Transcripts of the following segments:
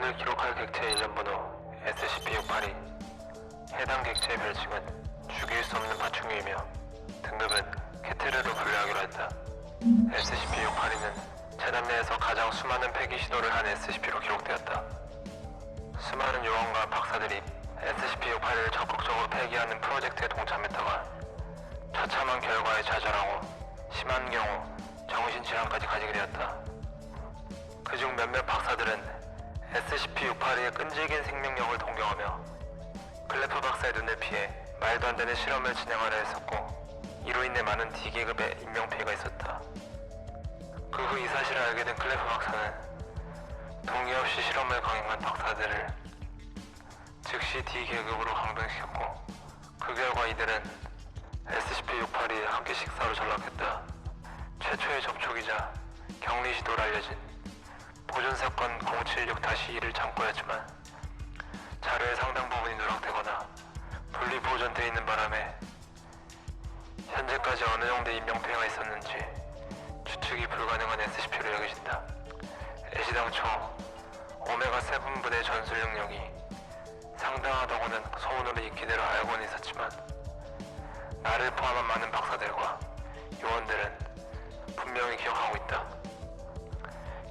박사를 기록할 객체의 일련 번호 SCP-682. 해당 객체의 별칭은 죽일 수 없는 파충류이며 등급은 케테르로 분류하기로 했다. SCP-682는 재단 내에서 가장 수많은 폐기 시도를 한 SCP로 기록되었다. 수많은 요원과 박사들이 SCP-682를 적극적으로 폐기하는 프로젝트에 동참했다가 처참한 결과에 좌절하고 심한 경우 정신질환까지 가지게 되었다. 그중 몇몇 박사들은 SCP-682의 끈질긴 생명력을 동경하며 클레프 박사의 눈을 피해 말도 안 되는 실험을 진행하려 했었고, 이로 인해 많은 D계급의 인명피해가 있었다. 그 후 이 사실을 알게 된 클레프 박사는 동의 없이 실험을 강행한 박사들을 즉시 D계급으로 강등시켰고, 그 결과 이들은 SCP-682에 함께 식사로 전락했다. 최초의 접촉이자 격리 시도로 알려진 보존사건 076-2를 참고했지만 자료의 상당 부분이 누락되거나 분리 보존되어 있는 바람에 현재까지 어느 정도의 인명피해가 있었는지 추측이 불가능한 SCP로 여겨진다. 애시당초 오메가7 부대의 전술 능력이 상당하다고는 소문으로 익히대로 알고는 있었지만 나를 포함한 많은 박사들과 요원들은 분명히 기억하고 있다.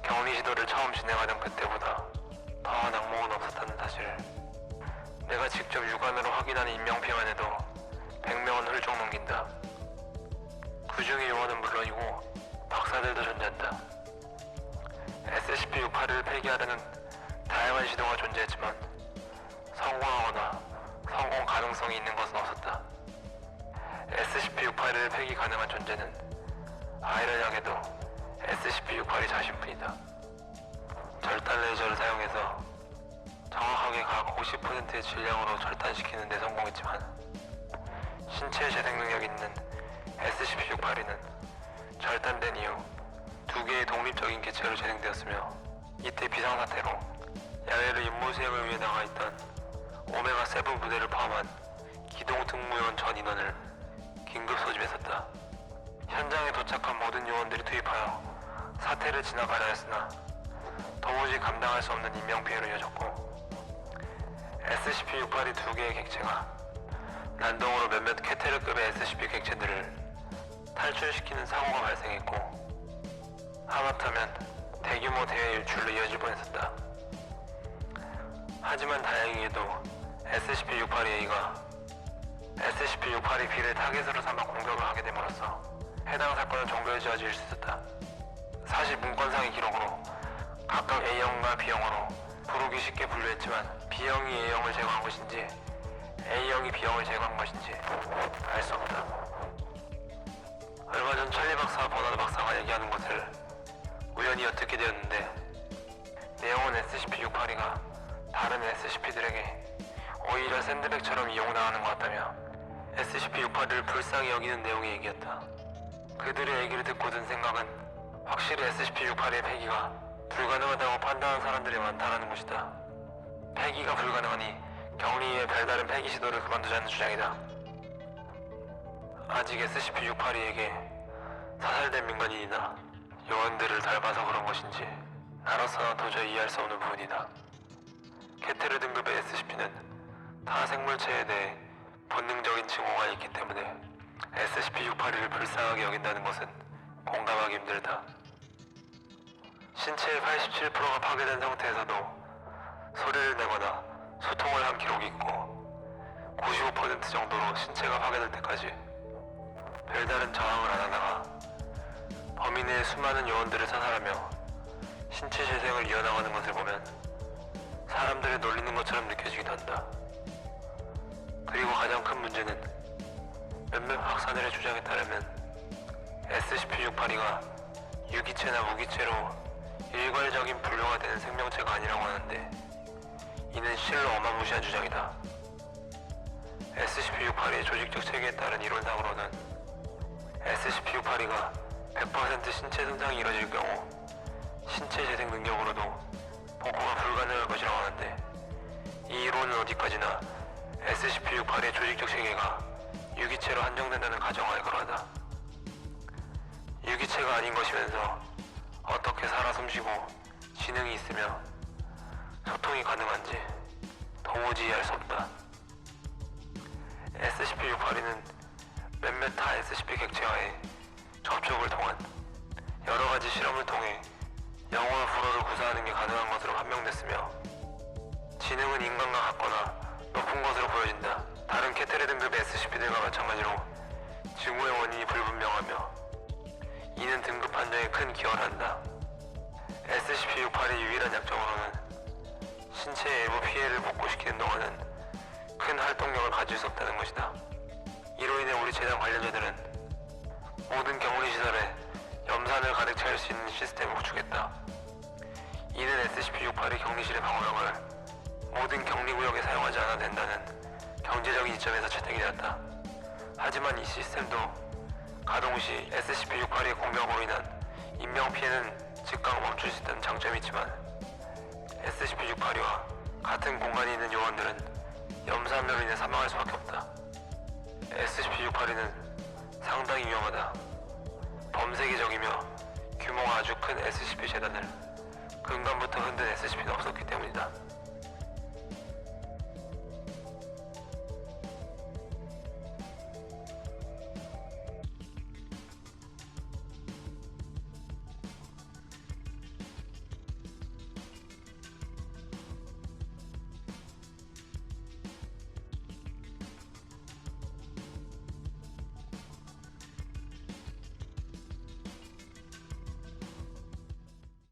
격리 시도를 처음 진행하던 그때보다 더한 악몽은 없었다는 사실을. 내가 직접 육안으로 확인하는 인명피해만 해도 100명은 훌쩍 넘긴다. 그 중에 요원은 물론이고 박사들도 존재한다. SCP-682를 폐기하려는 다양한 시도가 존재했지만 성공하거나 성공 가능성이 있는 것은 없었다. SCP-682를 폐기 가능한 존재는 아이러니하게도 SCP-682 자신뿐이다. 절단 레이저를 사용해서 정확하게 각 50%의 질량으로 절단시키는 데 성공했지만 신체 재생 능력이 있는 SCP-682는 절단된 이후 2개의 독립적인 개체로 재생되었으며, 이때 비상사태로 야외로 임무 수행을 위해 나가 있던 오메가7 부대를 포함한 기동 특무요원 전 인원을 긴급 소집했었다. 현장에 도착한 모든 요원들이 투입하여 사태를 진압하려 했으나 도무지 감당할 수 없는 인명피해로 이어졌고, SCP-682 2개의 객체가 난동으로 몇몇 케테르급의 SCP 객체들을 탈출시키는 사고가 발생했고, 하마터면 대규모 대회 일출로 이어질 뻔했었다. 하지만 다행히도 SCP-682A가 SCP-682B를 타겟으로 삼아 공격을 하게 됨으로써 해당 사건을 종결지어질 수 있었다. 사실 문건상의 기록으로 각각 A형과 B형으로 부르기 쉽게 분류했지만 B형이 A형을 제거한 것인지 A형이 B형을 제거한 것인지 알 수 없다. 얼마 전 찰리 박사와 버나드 박사가 얘기하는 것을 우연히 엿듣게 되었는데, 내용은 SCP-682가 다른 SCP들에게 오히려 샌드백처럼 이용당하는 것 같다며 SCP-682를 불쌍히 여기는 내용의 얘기였다. 그들의 얘기를 듣고 든 생각은 확실히 SCP-682의 폐기가 불가능하다고 판단한 사람들이 많다는 것이다. 폐기가 불가능하니 격리의 별다른 폐기 시도를 그만두자는 주장이다. 아직 SCP-682에게 사살된 민간인이나 요원들을 닮아서 그런 것인지 나로서는 도저히 이해할 수 없는 부분이다. 케테르 등급의 SCP는 타 생물체에 대해 본능적인 징후가 있기 때문에 SCP-682를 불쌍하게 여긴다는 것은 공감하기 힘들다. 신체의 87%가 파괴된 상태에서도 소리를 내거나 소통을 한 기록이 있고, 95% 정도로 신체가 파괴될 때까지 별다른 저항을 안 하다가 범위 내의 수많은 요원들을 사살하며 신체 재생을 이어나가는 것을 보면 사람들을 놀리는 것처럼 느껴지기도 한다. 그리고 가장 큰 문제는 몇몇 박사들의 주장에 따르면 SCP-682가 유기체나 무기체로 일괄적인 분류가 되는 생명체가 아니라고 하는데, 이는 실로 어마무시한 주장이다. SCP-682의 조직적 체계에 따른 이론상으로는 SCP-682가 100% 신체 손상이 이뤄질 경우 신체 재생 능력으로도 복구가 불가능할 것이라고 하는데, 이 이론은 어디까지나 SCP-682의 조직적 체계가 유기체로 한정된다는 가정하에 그러하다. 유기체가 아닌 것이면서 어떻게 살아 숨쉬고 지능이 있으며 소통이 가능한지 도무지 이해할 수 없다. SCP-682는 몇몇 타 SCP 객체와의 접촉을 통한 여러가지 실험을 통해 영혼 불호를 구사하는 게 가능한 것으로 판명됐으며 지능은 인간과 같거나 높은 것으로 보여진다. 다른 케테레 등급의 SCP들과 마찬가지로 증오의 원인이 불분명하며 이는 등급 판정에 큰 기여를 한다. SCP-682의 유일한 약점으로는 신체의 일부 피해를 복구시키는 동안은 큰 활동력을 가질 수 없다는 것이다. 이로 인해 우리 재단 관련자들은 모든 격리시설에 염산을 가득 채울 수 있는 시스템을 구축했다. 이는 SCP-682 격리실의 방어력을 모든 격리구역에 사용하지 않아도 된다는 경제적인 이점에서 채택이 되었다. 하지만 이 시스템도 가동 시 SCP-682의 공격으로 인한 인명피해는 즉각 멈출 수 있다는 장점이 있지만 SCP-682와 같은 공간에 있는 요원들은 염산으로 인해 사망할 수밖에 없다. SCP-682는 상당히 위험하다. 범세계적이며 규모가 아주 큰 SCP 재단을 근간부터 흔든 SCP는 없었기 때문이다.